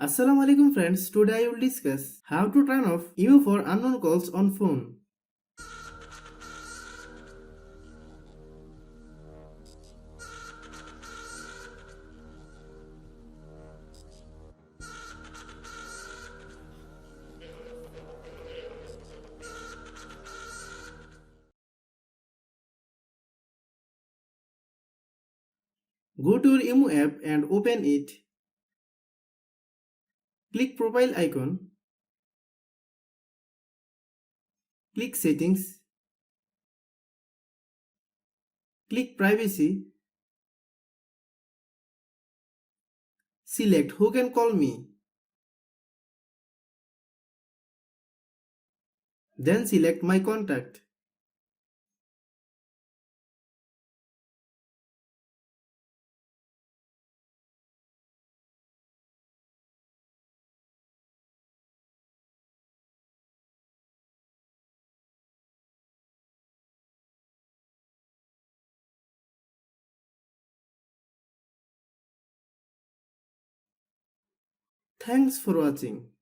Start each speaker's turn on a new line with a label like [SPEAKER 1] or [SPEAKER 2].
[SPEAKER 1] Assalamu alaikum friends, today I will discuss how to turn off email for unknown calls on phone. Go to your Imo app and open it. Click profile icon, click settings, click privacy, select who can call me, then select my contact. Thanks for watching.